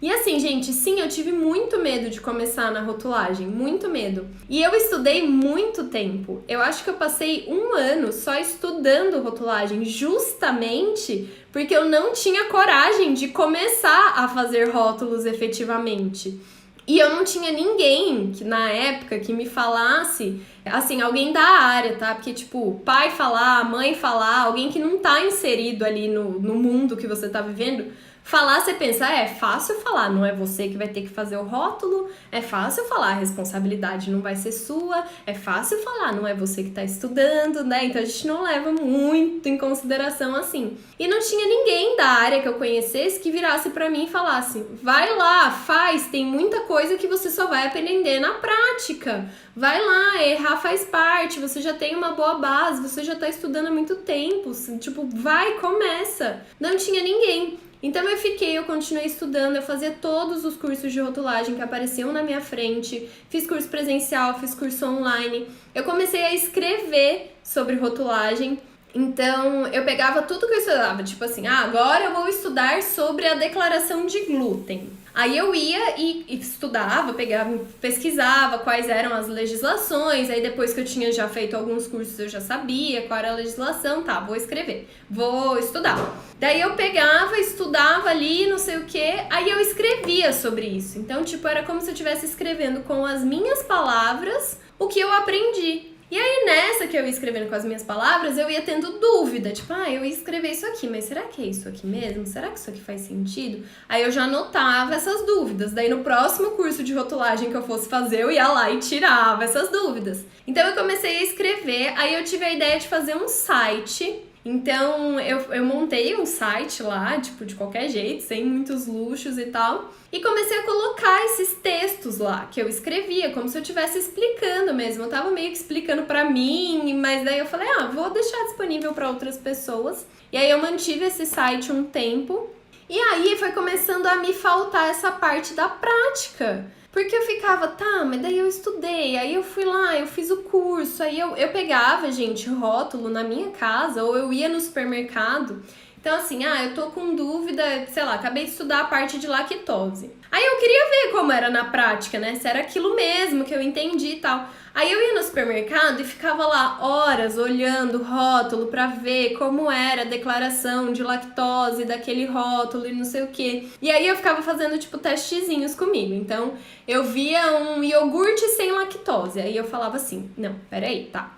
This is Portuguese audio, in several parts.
E assim, gente, sim, eu tive muito medo de começar na rotulagem, muito medo. E eu estudei muito tempo. Eu acho que eu passei 1 ano só estudando rotulagem, justamente porque eu não tinha coragem de começar a fazer rótulos efetivamente. E eu não tinha ninguém que na época que me falasse, assim, alguém da área, tá? Porque, tipo, pai falar, mãe falar, alguém que não tá inserido ali no mundo que você tá vivendo, falar, você pensa, é fácil falar, não é você que vai ter que fazer o rótulo, é fácil falar, a responsabilidade não vai ser sua, é fácil falar, não é você que tá estudando, né? Então a gente não leva muito em consideração assim. E não tinha ninguém da área que eu conhecesse que virasse pra mim e falasse, vai lá, faz, tem muita coisa que você só vai aprender na prática. Vai lá, errar faz parte, você já tem uma boa base, você já tá estudando há muito tempo, tipo, vai, começa. Não tinha ninguém. Então eu continuei estudando, eu fazia todos os cursos de rotulagem que apareciam na minha frente, fiz curso presencial, fiz curso online, eu comecei a escrever sobre rotulagem, então eu pegava tudo que eu estudava, tipo assim, agora eu vou estudar sobre a declaração de glúten. Aí eu ia e estudava, pegava, pesquisava quais eram as legislações, aí depois que eu tinha já feito alguns cursos eu já sabia qual era a legislação, tá, vou escrever, vou estudar. Daí eu pegava, estudava ali, não sei o que, aí eu escrevia sobre isso. Então, tipo, era como se eu estivesse escrevendo com as minhas palavras o que eu aprendi. E aí, nessa que eu ia escrevendo com as minhas palavras, eu ia tendo dúvida. Tipo, eu ia escrever isso aqui, mas será que é isso aqui mesmo? Será que isso aqui faz sentido? Aí eu já anotava essas dúvidas. Daí, no próximo curso de rotulagem que eu fosse fazer, eu ia lá e tirava essas dúvidas. Então, eu comecei a escrever. Aí, eu tive a ideia de fazer um site. Então, eu montei um site lá, tipo, de qualquer jeito, sem muitos luxos e tal. E comecei a colocar esses textos lá, que eu escrevia, como se eu estivesse explicando mesmo. Eu tava meio que explicando pra mim, mas daí eu falei, vou deixar disponível pra outras pessoas. E aí eu mantive esse site um tempo. E aí foi começando a me faltar essa parte da prática. Porque eu ficava, mas daí eu estudei, aí eu fui lá, eu fiz o curso, aí eu pegava, gente, rótulo na minha casa, ou eu ia no supermercado. Então, assim, eu tô com dúvida, sei lá, acabei de estudar a parte de lactose. Aí eu queria ver como era na prática, né? Se era aquilo mesmo que eu entendi e tal. Aí eu ia no supermercado e ficava lá horas olhando o rótulo pra ver como era a declaração de lactose daquele rótulo e não sei o quê. E aí eu ficava fazendo, tipo, testezinhos comigo. Então, eu via um iogurte sem lactose. Aí eu falava assim, não, peraí, tá.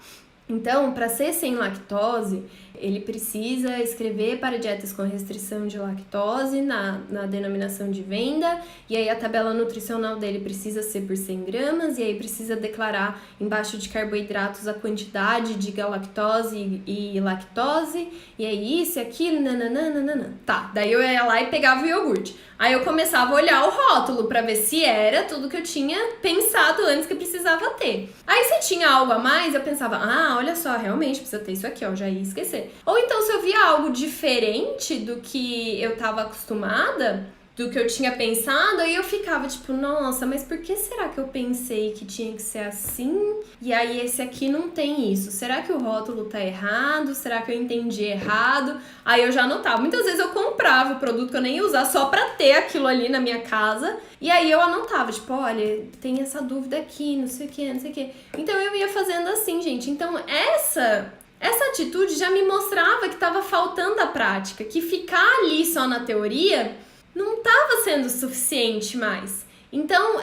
Então, para ser sem lactose, ele precisa escrever para dietas com restrição de lactose na denominação de venda, e aí a tabela nutricional dele precisa ser por 100 gramas, e aí precisa declarar embaixo de carboidratos a quantidade de galactose e lactose, e é isso e aquilo, nananana. Tá, daí eu ia lá e pegava o iogurte. Aí eu começava a olhar o rótulo para ver se era tudo que eu tinha pensado antes que precisava ter. Aí se tinha algo a mais, eu pensava, olha só, realmente precisa ter isso aqui, ó, já ia esquecer. Ou então se eu via algo diferente do que eu tava acostumada, do que eu tinha pensado, aí eu ficava tipo, nossa, mas por que será que eu pensei que tinha que ser assim? E aí esse aqui não tem isso. Será que o rótulo tá errado? Será que eu entendi errado? Aí eu já anotava. Muitas vezes eu comprava o produto que eu nem ia usar só pra ter aquilo ali na minha casa. E aí eu anotava, tipo, olha, tem essa dúvida aqui, não sei o que, não sei o que. Então eu ia fazendo assim, gente. Então essa atitude já me mostrava que tava faltando a prática, que ficar ali só na teoria não estava sendo suficiente mais. Então,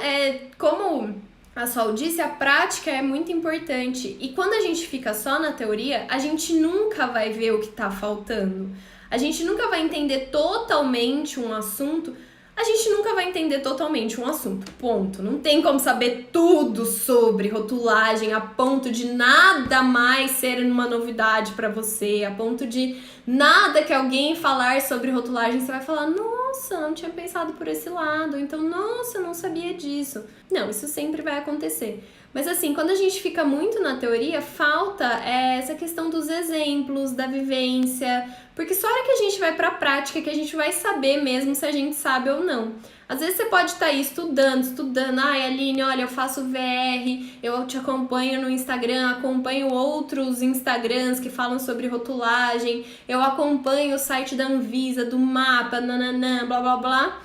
como a Sol disse, a prática é muito importante. E quando a gente fica só na teoria, a gente nunca vai ver o que está faltando. A gente nunca vai entender totalmente um assunto. A gente nunca vai entender totalmente um assunto, ponto. Não tem como saber tudo sobre rotulagem a ponto de nada mais ser uma novidade para você, a ponto de nada que alguém falar sobre rotulagem você vai falar, nossa, não tinha pensado por esse lado, então, nossa, não sabia disso. Não, isso sempre vai acontecer. Mas assim, quando a gente fica muito na teoria, falta essa questão dos exemplos, da vivência, porque só hora que a gente vai pra prática que a gente vai saber mesmo se a gente sabe ou não. Às vezes você pode estar aí estudando, Aline, olha, eu faço VR, eu te acompanho no Instagram, acompanho outros Instagrams que falam sobre rotulagem, eu acompanho o site da Anvisa, do mapa, blá blá blá.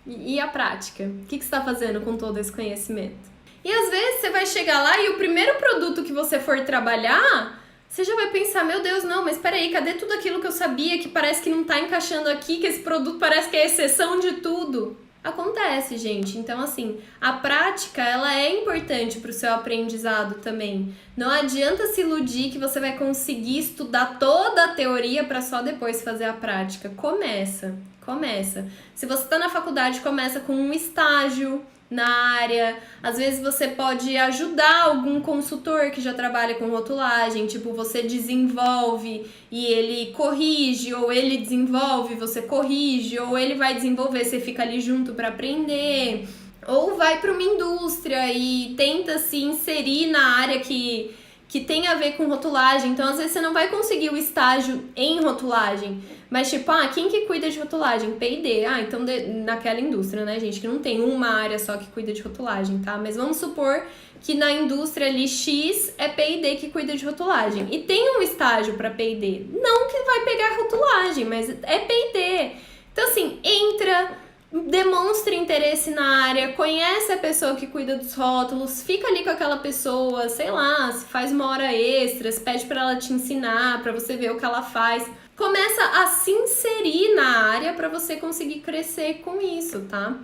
E a prática? O que você tá fazendo com todo esse conhecimento? E às vezes você vai chegar lá e o primeiro produto que você for trabalhar, você já vai pensar, meu Deus, não, mas peraí, cadê tudo aquilo que eu sabia que parece que não tá encaixando aqui, que esse produto parece que é a exceção de tudo? Acontece, gente. Então, assim, a prática, ela é importante pro seu aprendizado também. Não adianta se iludir que você vai conseguir estudar toda a teoria para só depois fazer a prática. Começa. Se você tá na faculdade, começa com um estágio na área. Às vezes você pode ajudar algum consultor que já trabalha com rotulagem, tipo, você desenvolve e ele corrige, ou ele desenvolve, você corrige, ou ele vai desenvolver, você fica ali junto para aprender, ou vai para uma indústria e tenta se inserir na área que tem a ver com rotulagem. Então, às vezes você não vai conseguir o estágio em rotulagem, mas tipo, quem que cuida de rotulagem? P&D. Então naquela indústria, né, gente, que não tem uma área só que cuida de rotulagem, tá? Mas vamos supor que na indústria ali X é P&D que cuida de rotulagem. E tem um estágio para P&D. Não que vai pegar rotulagem, mas é P&D. Então, assim, entra, demonstra interesse na área, conhece a pessoa que cuida dos rótulos, fica ali com aquela pessoa, sei lá, faz uma hora extra, pede para ela te ensinar, para você ver o que ela faz. Começa a se inserir na área para você conseguir crescer com isso, tá?